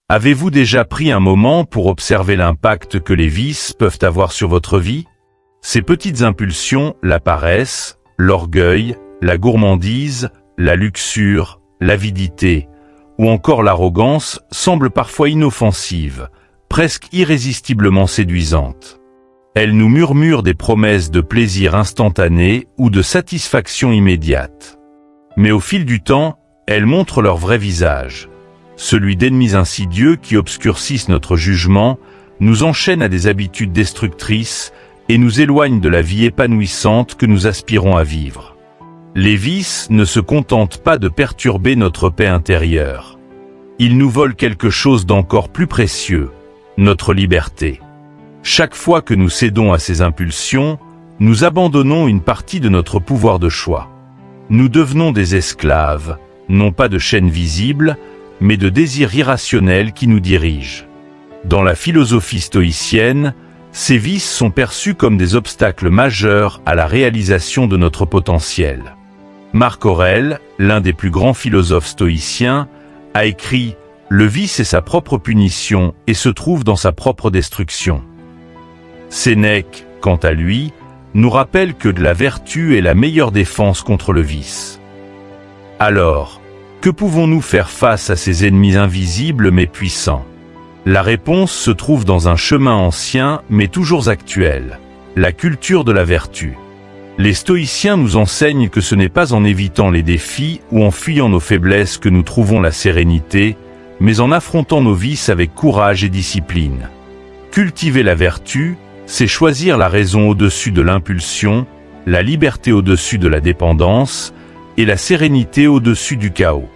Avez-vous déjà pris un moment pour observer l'impact que les vices peuvent avoir sur votre vie? Ces petites impulsions, la paresse, l'orgueil, la gourmandise, la luxure, l'avidité, ou encore l'arrogance semblent parfois inoffensives, presque irrésistiblement séduisantes. Elles nous murmurent des promesses de plaisir instantané ou de satisfaction immédiate. Mais au fil du temps, elles montrent leur vrai visage. Celui d'ennemis insidieux qui obscurcissent notre jugement, nous enchaînent à des habitudes destructrices et nous éloignent de la vie épanouissante que nous aspirons à vivre. Les vices ne se contentent pas de perturber notre paix intérieure. Ils nous volent quelque chose d'encore plus précieux, notre liberté. Chaque fois que nous cédons à ces impulsions, nous abandonnons une partie de notre pouvoir de choix. Nous devenons des esclaves, non pas de chaînes visibles, mais de désirs irrationnels qui nous dirigent. Dans la philosophie stoïcienne, ces vices sont perçus comme des obstacles majeurs à la réalisation de notre potentiel. Marc Aurèle, l'un des plus grands philosophes stoïciens, a écrit « Le vice est sa propre punition et se trouve dans sa propre destruction ». Sénèque, quant à lui, nous rappelle que la vertu est la meilleure défense contre le vice. Alors, que pouvons-nous faire face à ces ennemis invisibles mais puissants? La réponse se trouve dans un chemin ancien mais toujours actuel, la culture de la vertu. Les stoïciens nous enseignent que ce n'est pas en évitant les défis ou en fuyant nos faiblesses que nous trouvons la sérénité, mais en affrontant nos vices avec courage et discipline. Cultiver la vertu, c'est choisir la raison au-dessus de l'impulsion, la liberté au-dessus de la dépendance et la sérénité au-dessus du chaos.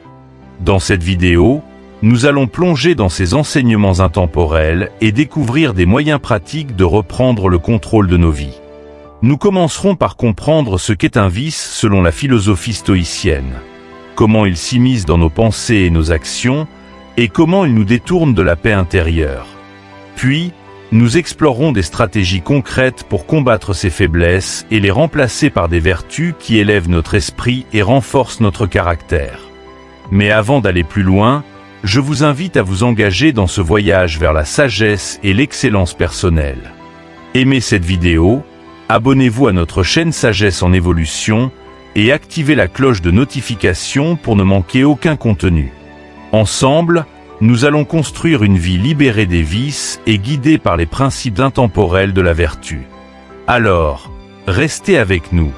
Dans cette vidéo, nous allons plonger dans ces enseignements intemporels et découvrir des moyens pratiques de reprendre le contrôle de nos vies. Nous commencerons par comprendre ce qu'est un vice selon la philosophie stoïcienne, comment il s'immisce dans nos pensées et nos actions, et comment il nous détourne de la paix intérieure. Puis, nous explorerons des stratégies concrètes pour combattre ces faiblesses et les remplacer par des vertus qui élèvent notre esprit et renforcent notre caractère. Mais avant d'aller plus loin, je vous invite à vous engager dans ce voyage vers la sagesse et l'excellence personnelle. Aimez cette vidéo, abonnez-vous à notre chaîne Sagesse en Évolution et activez la cloche de notification pour ne manquer aucun contenu. Ensemble, nous allons construire une vie libérée des vices et guidée par les principes intemporels de la vertu. Alors, restez avec nous.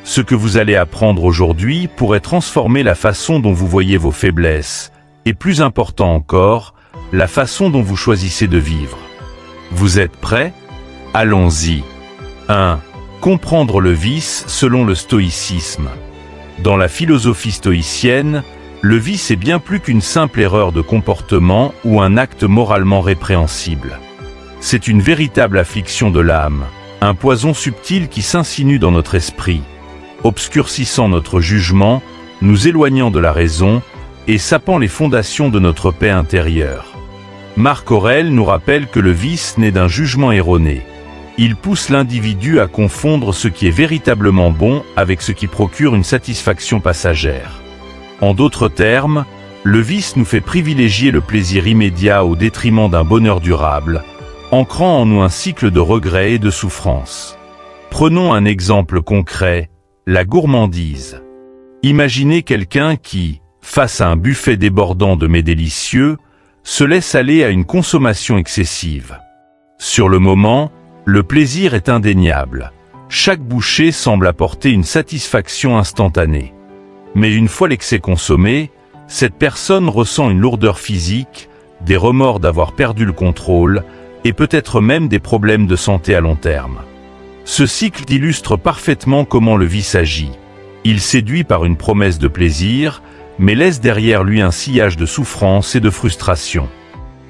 Ce que vous allez apprendre aujourd'hui pourrait transformer la façon dont vous voyez vos faiblesses, et plus important encore, la façon dont vous choisissez de vivre. Vous êtes prêts? Allons-y. 1. Comprendre le vice selon le stoïcisme. Dans la philosophie stoïcienne, le vice est bien plus qu'une simple erreur de comportement ou un acte moralement répréhensible. C'est une véritable affliction de l'âme, un poison subtil qui s'insinue dans notre esprit, obscurcissant notre jugement, nous éloignant de la raison et sapant les fondations de notre paix intérieure. Marc Aurèle nous rappelle que le vice naît d'un jugement erroné. Il pousse l'individu à confondre ce qui est véritablement bon avec ce qui procure une satisfaction passagère. En d'autres termes, le vice nous fait privilégier le plaisir immédiat au détriment d'un bonheur durable, ancrant en nous un cycle de regrets et de souffrance. Prenons un exemple concret, la gourmandise. Imaginez quelqu'un qui, face à un buffet débordant de mets délicieux, se laisse aller à une consommation excessive. Sur le moment, le plaisir est indéniable. Chaque bouchée semble apporter une satisfaction instantanée. Mais une fois l'excès consommé, cette personne ressent une lourdeur physique, des remords d'avoir perdu le contrôle, et peut-être même des problèmes de santé à long terme. Ce cycle illustre parfaitement comment le vice agit. Il séduit par une promesse de plaisir, mais laisse derrière lui un sillage de souffrance et de frustration.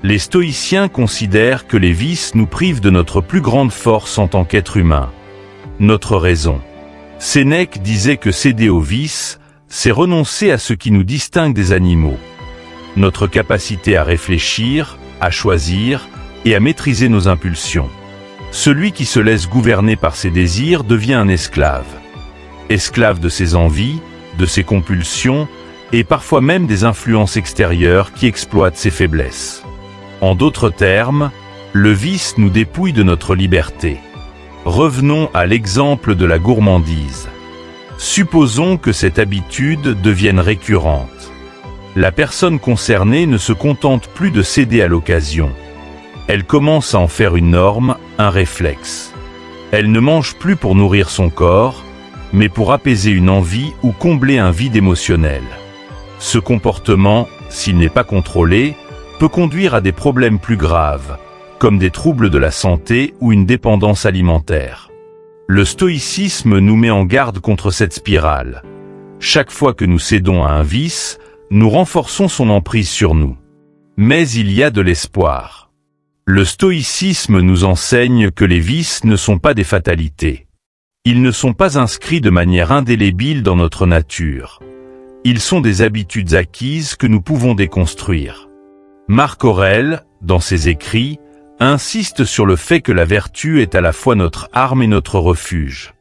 Les stoïciens considèrent que les vices nous privent de notre plus grande force en tant qu'être humain, notre raison. Sénèque disait que céder au vice, c'est renoncer à ce qui nous distingue des animaux. Notre capacité à réfléchir, à choisir et à maîtriser nos impulsions. Celui qui se laisse gouverner par ses désirs devient un esclave. Esclave de ses envies, de ses compulsions et parfois même des influences extérieures qui exploitent ses faiblesses. En d'autres termes, le vice nous dépouille de notre liberté. Revenons à l'exemple de la gourmandise. Supposons que cette habitude devienne récurrente. La personne concernée ne se contente plus de céder à l'occasion. Elle commence à en faire une norme, un réflexe. Elle ne mange plus pour nourrir son corps, mais pour apaiser une envie ou combler un vide émotionnel. Ce comportement, s'il n'est pas contrôlé, peut conduire à des problèmes plus graves, comme des troubles de la santé ou une dépendance alimentaire. Le stoïcisme nous met en garde contre cette spirale. Chaque fois que nous cédons à un vice, nous renforçons son emprise sur nous. Mais il y a de l'espoir. Le stoïcisme nous enseigne que les vices ne sont pas des fatalités. Ils ne sont pas inscrits de manière indélébile dans notre nature. Ils sont des habitudes acquises que nous pouvons déconstruire. Marc Aurèle, dans ses écrits, insiste sur le fait que la vertu est à la fois notre arme et notre refuge.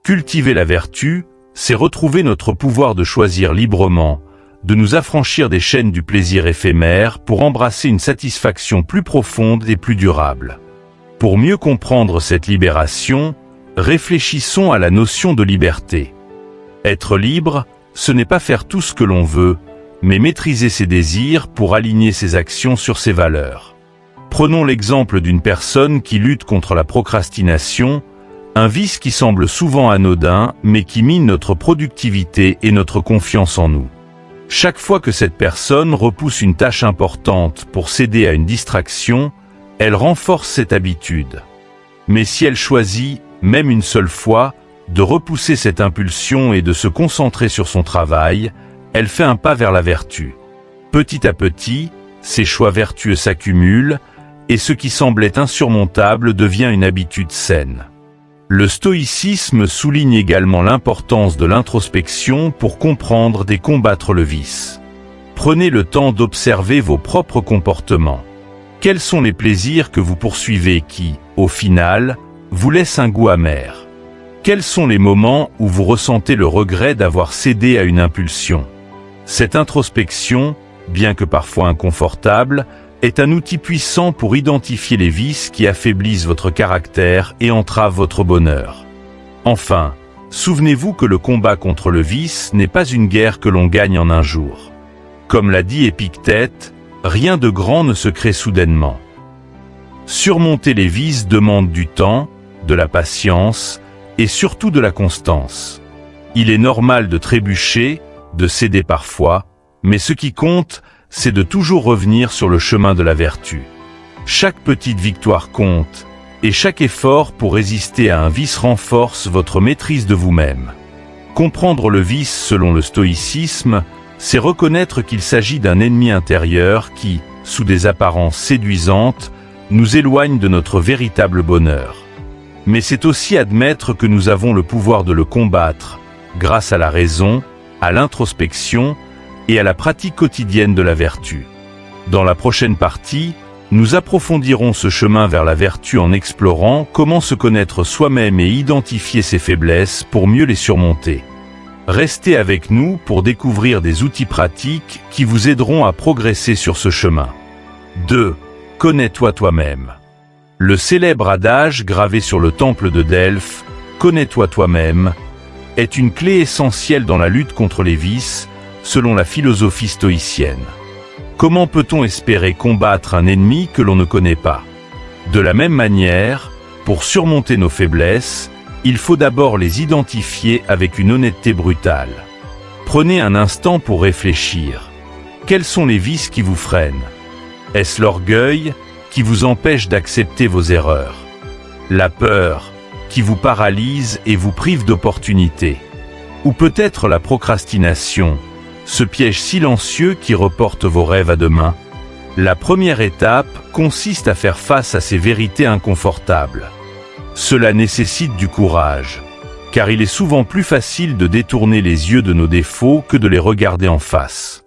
Cultiver la vertu, c'est retrouver notre pouvoir de choisir librement, de nous affranchir des chaînes du plaisir éphémère pour embrasser une satisfaction plus profonde et plus durable. Pour mieux comprendre cette libération, réfléchissons à la notion de liberté. Être libre, ce n'est pas faire tout ce que l'on veut, mais maîtriser ses désirs pour aligner ses actions sur ses valeurs. Prenons l'exemple d'une personne qui lutte contre la procrastination, un vice qui semble souvent anodin, mais qui mine notre productivité et notre confiance en nous. Chaque fois que cette personne repousse une tâche importante pour céder à une distraction, elle renforce cette habitude. Mais si elle choisit, même une seule fois, de repousser cette impulsion et de se concentrer sur son travail, elle fait un pas vers la vertu. Petit à petit, ces choix vertueux s'accumulent, et ce qui semblait insurmontable devient une habitude saine. Le stoïcisme souligne également l'importance de l'introspection pour comprendre et combattre le vice. Prenez le temps d'observer vos propres comportements. Quels sont les plaisirs que vous poursuivez qui, au final, vous laissent un goût amer? Quels sont les moments où vous ressentez le regret d'avoir cédé à une impulsion? Cette introspection, bien que parfois inconfortable, est un outil puissant pour identifier les vices qui affaiblissent votre caractère et entravent votre bonheur. Enfin, souvenez-vous que le combat contre le vice n'est pas une guerre que l'on gagne en un jour. Comme l'a dit Épictète, rien de grand ne se crée soudainement. Surmonter les vices demande du temps, de la patience et surtout de la constance. Il est normal de trébucher, de céder parfois, mais ce qui compte, c'est de toujours revenir sur le chemin de la vertu. Chaque petite victoire compte, et chaque effort pour résister à un vice renforce votre maîtrise de vous-même. Comprendre le vice selon le stoïcisme, c'est reconnaître qu'il s'agit d'un ennemi intérieur qui, sous des apparences séduisantes, nous éloigne de notre véritable bonheur. Mais c'est aussi admettre que nous avons le pouvoir de le combattre, grâce à la raison, à l'introspection, et à la pratique quotidienne de la vertu. Dans la prochaine partie, nous approfondirons ce chemin vers la vertu en explorant comment se connaître soi-même et identifier ses faiblesses pour mieux les surmonter. Restez avec nous pour découvrir des outils pratiques qui vous aideront à progresser sur ce chemin. 2. Connais-toi toi-même. Le célèbre adage gravé sur le temple de Delphes, « Connais-toi toi-même », est une clé essentielle dans la lutte contre les vices, selon la philosophie stoïcienne. Comment peut-on espérer combattre un ennemi que l'on ne connaît pas? De la même manière, pour surmonter nos faiblesses, il faut d'abord les identifier avec une honnêteté brutale. Prenez un instant pour réfléchir. Quels sont les vices qui vous freinent? Est-ce l'orgueil qui vous empêche d'accepter vos erreurs? La peur qui vous paralyse et vous prive d'opportunités? Ou peut-être la procrastination, ce piège silencieux qui reporte vos rêves à demain? La première étape consiste à faire face à ces vérités inconfortables. Cela nécessite du courage, car il est souvent plus facile de détourner les yeux de nos défauts que de les regarder en face.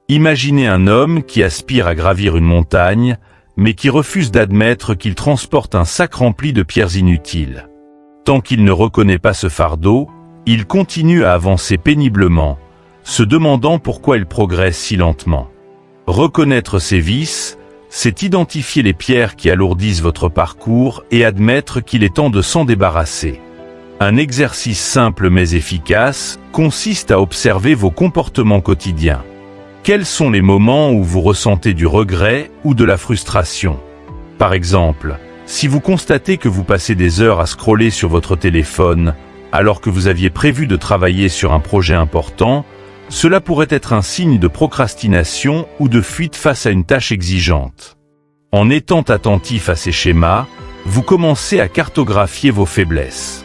Imaginez un homme qui aspire à gravir une montagne, mais qui refuse d'admettre qu'il transporte un sac rempli de pierres inutiles. Tant qu'il ne reconnaît pas ce fardeau, il continue à avancer péniblement, se demandant pourquoi il progresse si lentement. Reconnaître ses vices, c'est identifier les pierres qui alourdissent votre parcours et admettre qu'il est temps de s'en débarrasser. Un exercice simple mais efficace consiste à observer vos comportements quotidiens. Quels sont les moments où vous ressentez du regret ou de la frustration? Par exemple, si vous constatez que vous passez des heures à scroller sur votre téléphone alors que vous aviez prévu de travailler sur un projet important, cela pourrait être un signe de procrastination ou de fuite face à une tâche exigeante. En étant attentif à ces schémas, vous commencez à cartographier vos faiblesses.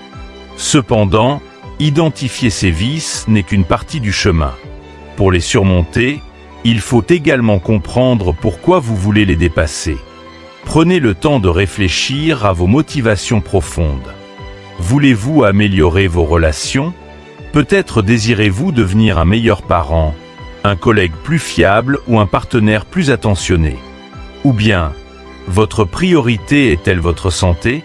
Cependant, identifier ces vices n'est qu'une partie du chemin. Pour les surmonter, il faut également comprendre pourquoi vous voulez les dépasser. Prenez le temps de réfléchir à vos motivations profondes. Voulez-vous améliorer vos relations? Peut-être désirez-vous devenir un meilleur parent, un collègue plus fiable ou un partenaire plus attentionné. Ou bien, votre priorité est-elle votre santé?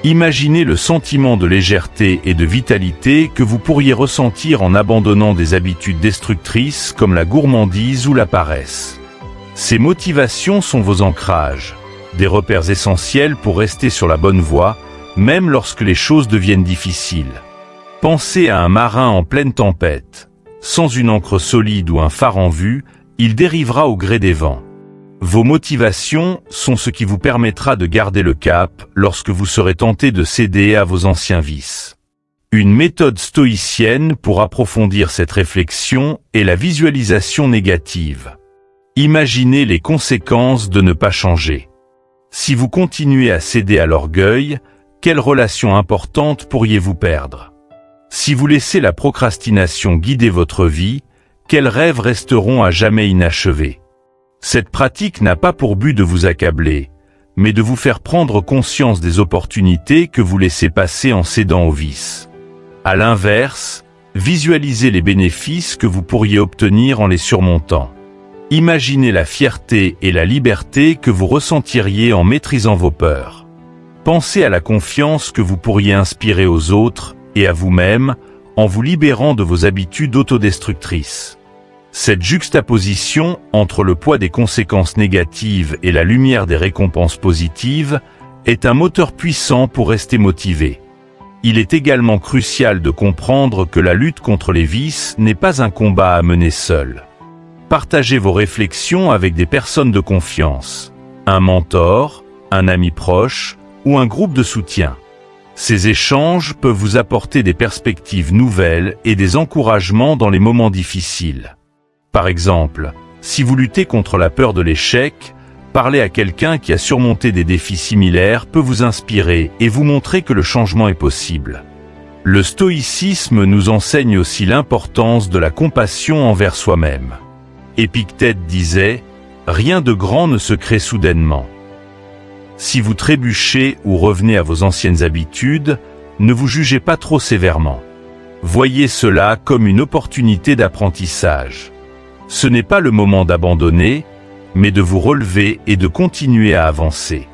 Imaginez le sentiment de légèreté et de vitalité que vous pourriez ressentir en abandonnant des habitudes destructrices comme la gourmandise ou la paresse. Ces motivations sont vos ancrages, des repères essentiels pour rester sur la bonne voie, même lorsque les choses deviennent difficiles. Pensez à un marin en pleine tempête. Sans une ancre solide ou un phare en vue, il dérivera au gré des vents. Vos motivations sont ce qui vous permettra de garder le cap lorsque vous serez tenté de céder à vos anciens vices. Une méthode stoïcienne pour approfondir cette réflexion est la visualisation négative. Imaginez les conséquences de ne pas changer. Si vous continuez à céder à l'orgueil, quelle relation importante pourriez-vous perdre? Si vous laissez la procrastination guider votre vie, quels rêves resteront à jamais inachevés? Cette pratique n'a pas pour but de vous accabler, mais de vous faire prendre conscience des opportunités que vous laissez passer en cédant aux vices. À l'inverse, visualisez les bénéfices que vous pourriez obtenir en les surmontant. Imaginez la fierté et la liberté que vous ressentiriez en maîtrisant vos peurs. Pensez à la confiance que vous pourriez inspirer aux autres et à vous-même en vous libérant de vos habitudes autodestructrices. Cette juxtaposition entre le poids des conséquences négatives et la lumière des récompenses positives est un moteur puissant pour rester motivé. Il est également crucial de comprendre que la lutte contre les vices n'est pas un combat à mener seul. Partagez vos réflexions avec des personnes de confiance, un mentor, un ami proche ou un groupe de soutien. Ces échanges peuvent vous apporter des perspectives nouvelles et des encouragements dans les moments difficiles. Par exemple, si vous luttez contre la peur de l'échec, parler à quelqu'un qui a surmonté des défis similaires peut vous inspirer et vous montrer que le changement est possible. Le stoïcisme nous enseigne aussi l'importance de la compassion envers soi-même. Épictète disait « Rien de grand ne se crée soudainement ». Si vous trébuchez ou revenez à vos anciennes habitudes, ne vous jugez pas trop sévèrement. Voyez cela comme une opportunité d'apprentissage. Ce n'est pas le moment d'abandonner, mais de vous relever et de continuer à avancer.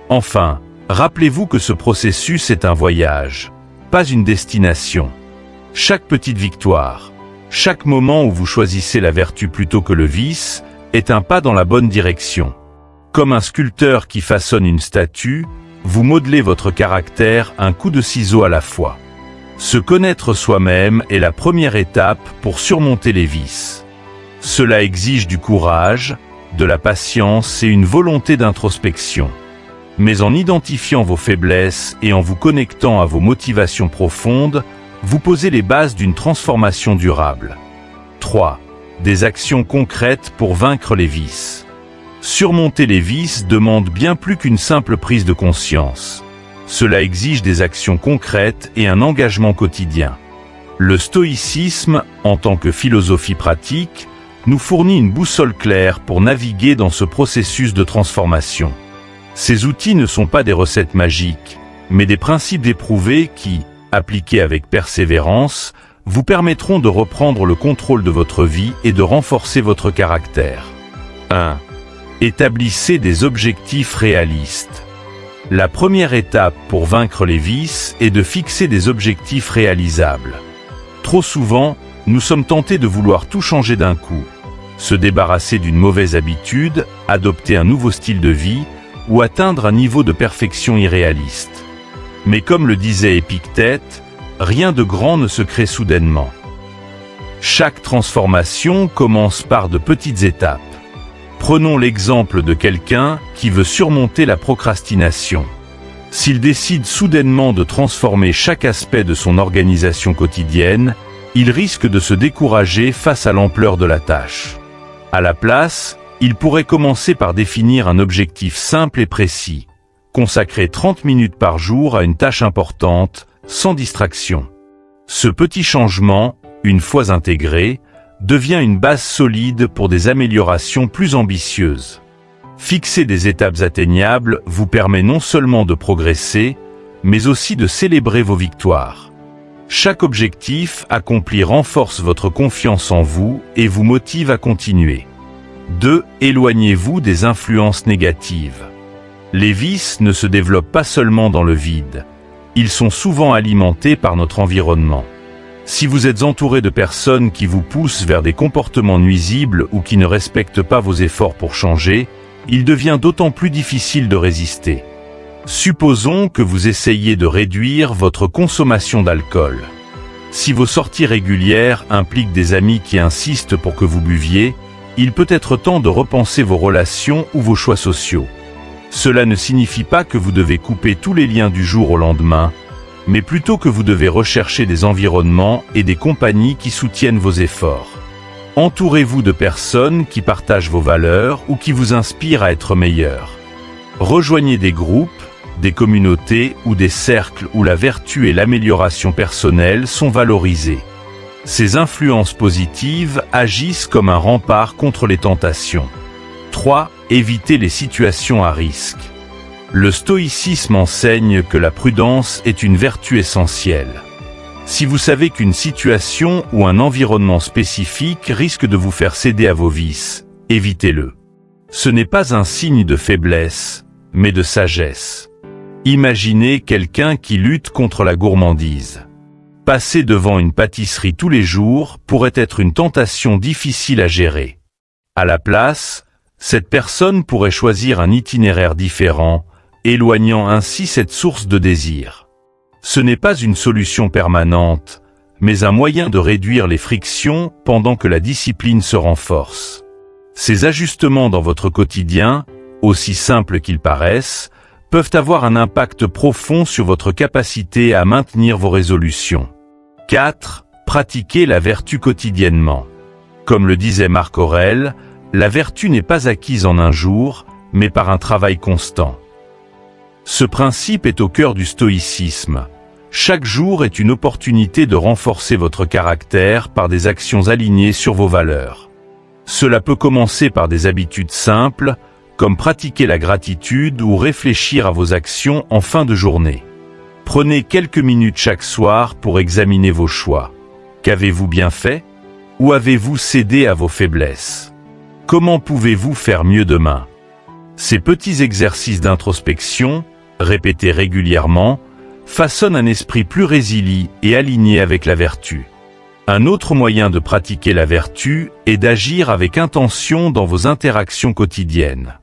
Enfin, rappelez-vous que ce processus est un voyage, pas une destination. Chaque petite victoire, chaque moment où vous choisissez la vertu plutôt que le vice, est un pas dans la bonne direction. Comme un sculpteur qui façonne une statue, vous modelez votre caractère un coup de ciseau à la fois. Se connaître soi-même est la première étape pour surmonter les vices. Cela exige du courage, de la patience et une volonté d'introspection. Mais en identifiant vos faiblesses et en vous connectant à vos motivations profondes, vous posez les bases d'une transformation durable. 3. Des actions concrètes pour vaincre les vices. Surmonter les vices demande bien plus qu'une simple prise de conscience. Cela exige des actions concrètes et un engagement quotidien. Le stoïcisme, en tant que philosophie pratique, nous fournit une boussole claire pour naviguer dans ce processus de transformation. Ces outils ne sont pas des recettes magiques, mais des principes éprouvés qui, appliqués avec persévérance, vous permettront de reprendre le contrôle de votre vie et de renforcer votre caractère. 1. Établissez des objectifs réalistes. La première étape pour vaincre les vices est de fixer des objectifs réalisables. Trop souvent, nous sommes tentés de vouloir tout changer d'un coup. se débarrasser d'une mauvaise habitude, adopter un nouveau style de vie ou atteindre un niveau de perfection irréaliste. Mais comme le disait Épictète, rien de grand ne se crée soudainement. Chaque transformation commence par de petites étapes. Prenons l'exemple de quelqu'un qui veut surmonter la procrastination. S'il décide soudainement de transformer chaque aspect de son organisation quotidienne, il risque de se décourager face à l'ampleur de la tâche. À la place, il pourrait commencer par définir un objectif simple et précis. Consacrer 30 minutes par jour à une tâche importante, sans distraction. Ce petit changement, une fois intégré, devient une base solide pour des améliorations plus ambitieuses. Fixer des étapes atteignables vous permet non seulement de progresser, mais aussi de célébrer vos victoires. Chaque objectif accompli renforce votre confiance en vous et vous motive à continuer. 2. Éloignez-vous des influences négatives. Les vices ne se développent pas seulement dans le vide. Ils sont souvent alimentés par notre environnement. Si vous êtes entouré de personnes qui vous poussent vers des comportements nuisibles ou qui ne respectent pas vos efforts pour changer, il devient d'autant plus difficile de résister. Supposons que vous essayiez de réduire votre consommation d'alcool. Si vos sorties régulières impliquent des amis qui insistent pour que vous buviez, il peut être temps de repenser vos relations ou vos choix sociaux. Cela ne signifie pas que vous devez couper tous les liens du jour au lendemain, mais plutôt que vous devez rechercher des environnements et des compagnies qui soutiennent vos efforts. Entourez-vous de personnes qui partagent vos valeurs ou qui vous inspirent à être meilleur. Rejoignez des groupes, des communautés ou des cercles où la vertu et l'amélioration personnelle sont valorisées. Ces influences positives agissent comme un rempart contre les tentations. 3. Évitez les situations à risque. Le stoïcisme enseigne que la prudence est une vertu essentielle. Si vous savez qu'une situation ou un environnement spécifique risque de vous faire céder à vos vices, évitez-le. Ce n'est pas un signe de faiblesse, mais de sagesse. Imaginez quelqu'un qui lutte contre la gourmandise. Passer devant une pâtisserie tous les jours pourrait être une tentation difficile à gérer. À la place, cette personne pourrait choisir un itinéraire différent, éloignant ainsi cette source de désir. Ce n'est pas une solution permanente, mais un moyen de réduire les frictions pendant que la discipline se renforce. Ces ajustements dans votre quotidien, aussi simples qu'ils paraissent, peuvent avoir un impact profond sur votre capacité à maintenir vos résolutions. 4. Pratiquez la vertu quotidiennement. Comme le disait Marc Aurèle, la vertu n'est pas acquise en un jour, mais par un travail constant. Ce principe est au cœur du stoïcisme. Chaque jour est une opportunité de renforcer votre caractère par des actions alignées sur vos valeurs. Cela peut commencer par des habitudes simples, comme pratiquer la gratitude ou réfléchir à vos actions en fin de journée. Prenez quelques minutes chaque soir pour examiner vos choix. Qu'avez-vous bien fait? Ou avez-vous cédé à vos faiblesses? Comment pouvez-vous faire mieux demain? Ces petits exercices d'introspection, répétés régulièrement, façonnent un esprit plus résilient et aligné avec la vertu. Un autre moyen de pratiquer la vertu est d'agir avec intention dans vos interactions quotidiennes.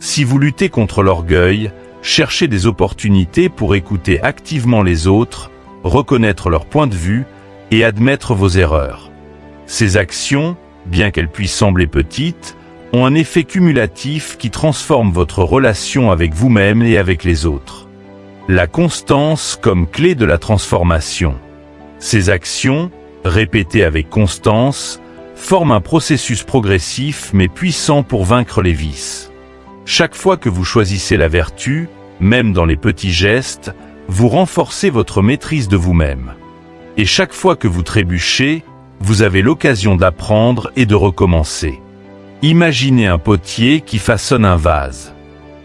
Si vous luttez contre l'orgueil, cherchez des opportunités pour écouter activement les autres, reconnaître leur point de vue et admettre vos erreurs. Ces actions, bien qu'elles puissent sembler petites, ont un effet cumulatif qui transforme votre relation avec vous-même et avec les autres. La constance comme clé de la transformation. Ces actions, répétées avec constance, forment un processus progressif mais puissant pour vaincre les vices. Chaque fois que vous choisissez la vertu, même dans les petits gestes, vous renforcez votre maîtrise de vous-même. Et chaque fois que vous trébuchez, vous avez l'occasion d'apprendre et de recommencer. Imaginez un potier qui façonne un vase.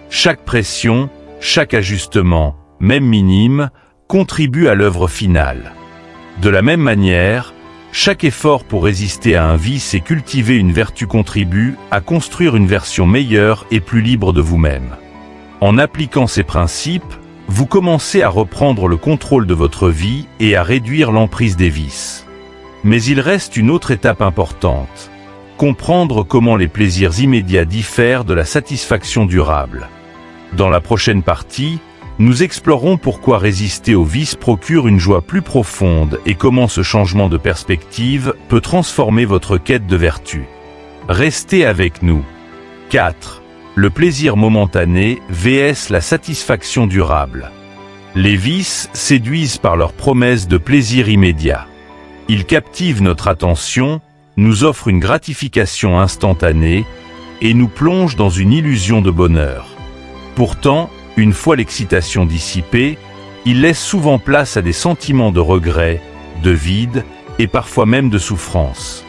Chaque pression, chaque ajustement, même minime, contribue à l'œuvre finale. De la même manière, chaque effort pour résister à un vice et cultiver une vertu contribue à construire une version meilleure et plus libre de vous-même. En appliquant ces principes, vous commencez à reprendre le contrôle de votre vie et à réduire l'emprise des vices. Mais il reste une autre étape importante. comprendre comment les plaisirs immédiats diffèrent de la satisfaction durable. Dans la prochaine partie, nous explorerons pourquoi résister au vice procure une joie plus profonde et comment ce changement de perspective peut transformer votre quête de vertu. Restez avec nous. 4. Le plaisir momentané vs la satisfaction durable. Les vices séduisent par leur promesse de plaisir immédiat. Ils captivent notre attention, nous offrent une gratification instantanée et nous plongent dans une illusion de bonheur. Pourtant, une fois l'excitation dissipée, ils laissent souvent place à des sentiments de regret, de vide et parfois même de souffrance.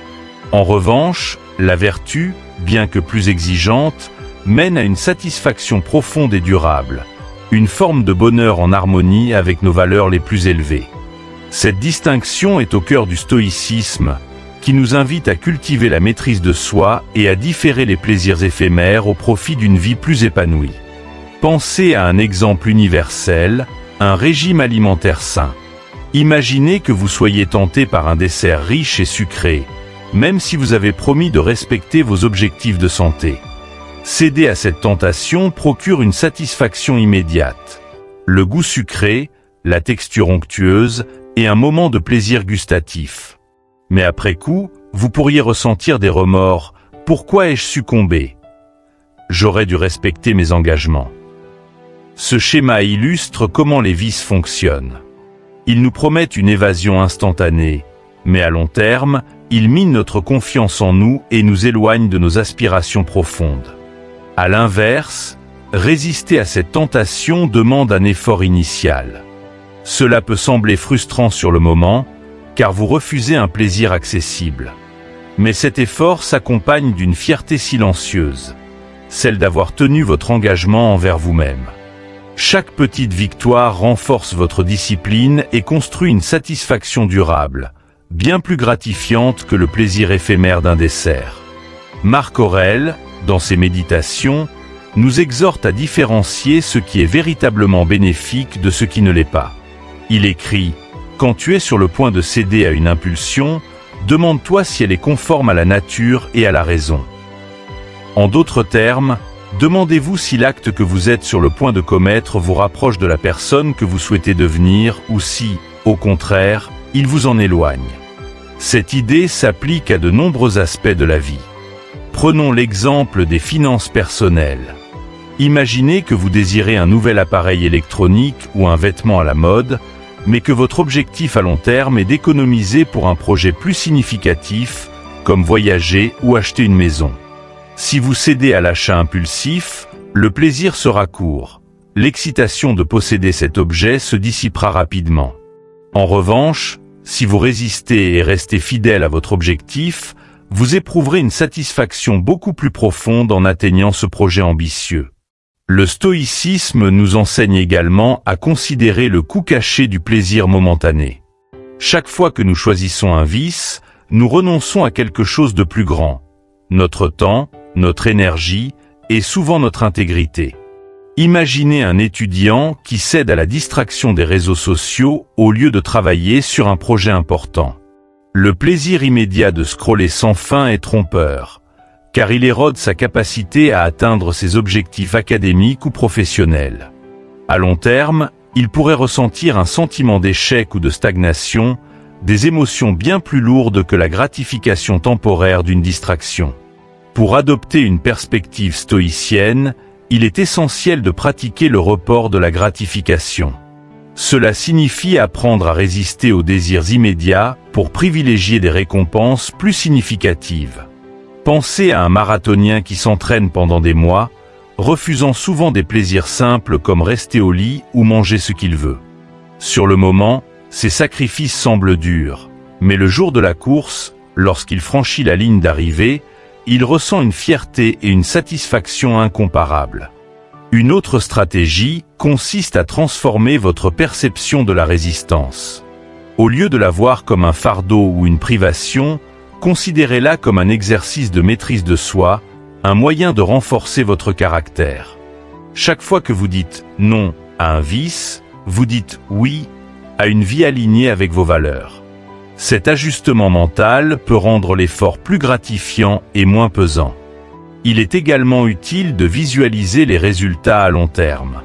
En revanche, la vertu, bien que plus exigeante, mène à une satisfaction profonde et durable, une forme de bonheur en harmonie avec nos valeurs les plus élevées. Cette distinction est au cœur du stoïcisme, qui nous invite à cultiver la maîtrise de soi et à différer les plaisirs éphémères au profit d'une vie plus épanouie. Pensez à un exemple universel, un régime alimentaire sain. Imaginez que vous soyez tenté par un dessert riche et sucré, même si vous avez promis de respecter vos objectifs de santé. Céder à cette tentation procure une satisfaction immédiate. Le goût sucré, la texture onctueuse et un moment de plaisir gustatif. Mais après coup, vous pourriez ressentir des remords. Pourquoi ai-je succombé? J'aurais dû respecter mes engagements. Ce schéma illustre comment les vices fonctionnent. Ils nous promettent une évasion instantanée, mais à long terme, ils minent notre confiance en nous et nous éloignent de nos aspirations profondes. À l'inverse, résister à cette tentation demande un effort initial. Cela peut sembler frustrant sur le moment, car vous refusez un plaisir accessible. Mais cet effort s'accompagne d'une fierté silencieuse, celle d'avoir tenu votre engagement envers vous-même. Chaque petite victoire renforce votre discipline et construit une satisfaction durable, bien plus gratifiante que le plaisir éphémère d'un dessert. Marc Aurèle, dans ses méditations, nous exhorte à différencier ce qui est véritablement bénéfique de ce qui ne l'est pas. Il écrit: quand tu es sur le point de céder à une impulsion, demande-toi si elle est conforme à la nature et à la raison. En d'autres termes, demandez-vous si l'acte que vous êtes sur le point de commettre vous rapproche de la personne que vous souhaitez devenir ou si, au contraire, il vous en éloigne. Cette idée s'applique à de nombreux aspects de la vie. Prenons l'exemple des finances personnelles. Imaginez que vous désirez un nouvel appareil électronique ou un vêtement à la mode, mais que votre objectif à long terme est d'économiser pour un projet plus significatif, comme voyager ou acheter une maison. Si vous cédez à l'achat impulsif, le plaisir sera court. L'excitation de posséder cet objet se dissipera rapidement. En revanche, si vous résistez et restez fidèle à votre objectif, vous éprouverez une satisfaction beaucoup plus profonde en atteignant ce projet ambitieux. Le stoïcisme nous enseigne également à considérer le coût caché du plaisir momentané. Chaque fois que nous choisissons un vice, nous renonçons à quelque chose de plus grand. Notre temps, notre énergie et souvent notre intégrité. Imaginez un étudiant qui cède à la distraction des réseaux sociaux au lieu de travailler sur un projet important. Le plaisir immédiat de scroller sans fin est trompeur, car il érode sa capacité à atteindre ses objectifs académiques ou professionnels. À long terme, il pourrait ressentir un sentiment d'échec ou de stagnation, des émotions bien plus lourdes que la gratification temporaire d'une distraction. Pour adopter une perspective stoïcienne, il est essentiel de pratiquer le report de la gratification. Cela signifie apprendre à résister aux désirs immédiats pour privilégier des récompenses plus significatives. Pensez à un marathonien qui s'entraîne pendant des mois, refusant souvent des plaisirs simples comme rester au lit ou manger ce qu'il veut. Sur le moment, ces sacrifices semblent durs, mais le jour de la course, lorsqu'il franchit la ligne d'arrivée, il ressent une fierté et une satisfaction incomparables. Une autre stratégie consiste à transformer votre perception de la résistance. Au lieu de la voir comme un fardeau ou une privation, considérez-la comme un exercice de maîtrise de soi, un moyen de renforcer votre caractère. Chaque fois que vous dites non à un vice, vous dites oui à une vie alignée avec vos valeurs. Cet ajustement mental peut rendre l'effort plus gratifiant et moins pesant. Il est également utile de visualiser les résultats à long terme.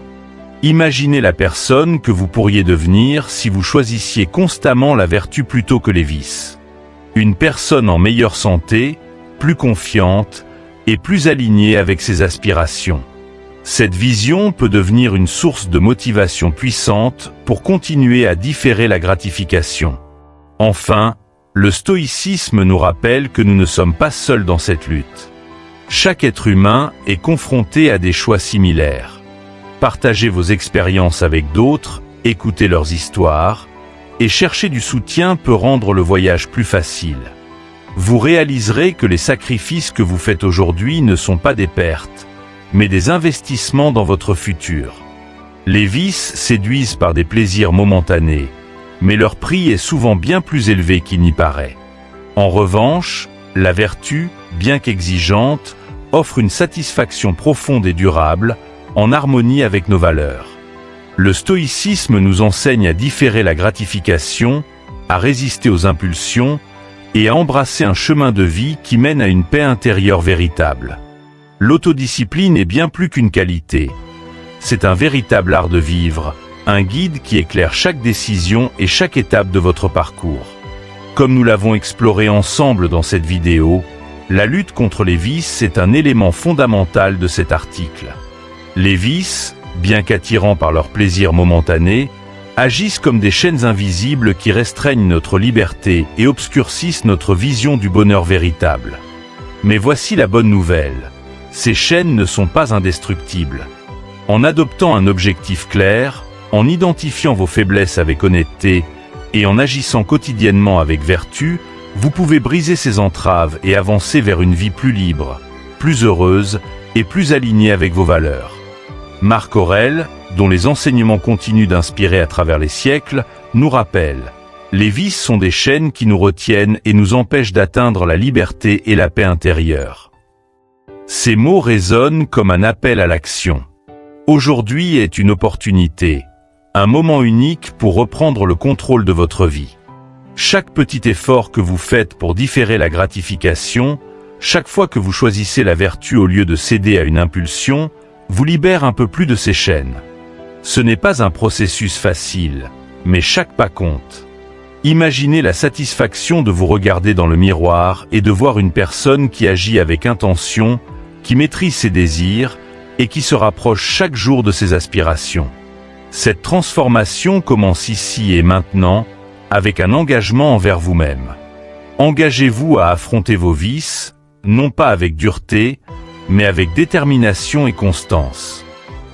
Imaginez la personne que vous pourriez devenir si vous choisissiez constamment la vertu plutôt que les vices. Une personne en meilleure santé, plus confiante et plus alignée avec ses aspirations. Cette vision peut devenir une source de motivation puissante pour continuer à différer la gratification. Enfin, le stoïcisme nous rappelle que nous ne sommes pas seuls dans cette lutte. Chaque être humain est confronté à des choix similaires. Partagez vos expériences avec d'autres, écoutez leurs histoires, et chercher du soutien peut rendre le voyage plus facile. Vous réaliserez que les sacrifices que vous faites aujourd'hui ne sont pas des pertes, mais des investissements dans votre futur. Les vices séduisent par des plaisirs momentanés, mais leur prix est souvent bien plus élevé qu'il n'y paraît. En revanche, la vertu, bien qu'exigeante, offre une satisfaction profonde et durable, en harmonie avec nos valeurs. Le stoïcisme nous enseigne à différer la gratification, à résister aux impulsions et à embrasser un chemin de vie qui mène à une paix intérieure véritable. L'autodiscipline est bien plus qu'une qualité. C'est un véritable art de vivre, un guide qui éclaire chaque décision et chaque étape de votre parcours. Comme nous l'avons exploré ensemble dans cette vidéo, la lutte contre les vices est un élément fondamental de cet article. Les vices, bien qu'attirants par leur plaisir momentané, agissent comme des chaînes invisibles qui restreignent notre liberté et obscurcissent notre vision du bonheur véritable. Mais voici la bonne nouvelle. Ces chaînes ne sont pas indestructibles. En adoptant un objectif clair, en identifiant vos faiblesses avec honnêteté et en agissant quotidiennement avec vertu, vous pouvez briser ces entraves et avancer vers une vie plus libre, plus heureuse et plus alignée avec vos valeurs. Marc Aurèle, dont les enseignements continuent d'inspirer à travers les siècles, nous rappelle « Les vices sont des chaînes qui nous retiennent et nous empêchent d'atteindre la liberté et la paix intérieure. » Ces mots résonnent comme un appel à l'action. Aujourd'hui est une opportunité, un moment unique pour reprendre le contrôle de votre vie. Chaque petit effort que vous faites pour différer la gratification, chaque fois que vous choisissez la vertu au lieu de céder à une impulsion, vous libère un peu plus de ces chaînes. Ce n'est pas un processus facile, mais chaque pas compte. Imaginez la satisfaction de vous regarder dans le miroir et de voir une personne qui agit avec intention, qui maîtrise ses désirs et qui se rapproche chaque jour de ses aspirations. Cette transformation commence ici et maintenant, avec un engagement envers vous-même. Engagez-vous à affronter vos vices, non pas avec dureté, mais avec détermination et constance.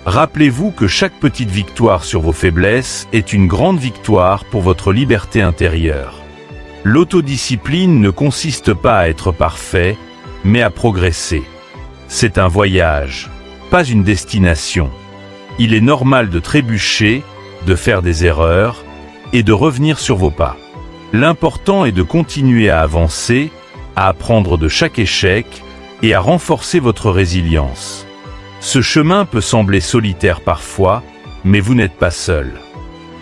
Rappelez-vous que chaque petite victoire sur vos faiblesses est une grande victoire pour votre liberté intérieure. L'autodiscipline ne consiste pas à être parfait, mais à progresser. C'est un voyage, pas une destination. Il est normal de trébucher, de faire des erreurs et de revenir sur vos pas. L'important est de continuer à avancer, à apprendre de chaque échec et à renforcer votre résilience. Ce chemin peut sembler solitaire parfois, mais vous n'êtes pas seul.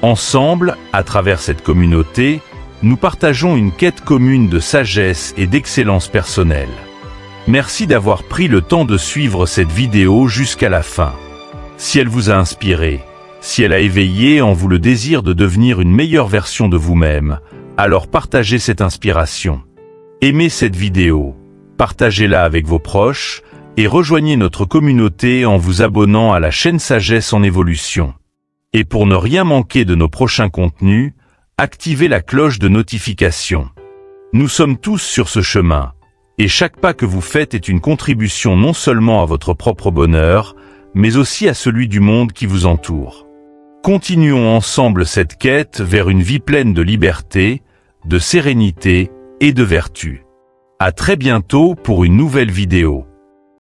Ensemble, à travers cette communauté, nous partageons une quête commune de sagesse et d'excellence personnelle. Merci d'avoir pris le temps de suivre cette vidéo jusqu'à la fin. Si elle vous a inspiré, si elle a éveillé en vous le désir de devenir une meilleure version de vous-même, alors partagez cette inspiration. Aimez cette vidéo, partagez-la avec vos proches et rejoignez notre communauté en vous abonnant à la chaîne Sagesse en Évolution. Et pour ne rien manquer de nos prochains contenus, activez la cloche de notification. Nous sommes tous sur ce chemin, et chaque pas que vous faites est une contribution non seulement à votre propre bonheur, mais aussi à celui du monde qui vous entoure. Continuons ensemble cette quête vers une vie pleine de liberté, de sérénité et de vertu. À très bientôt pour une nouvelle vidéo.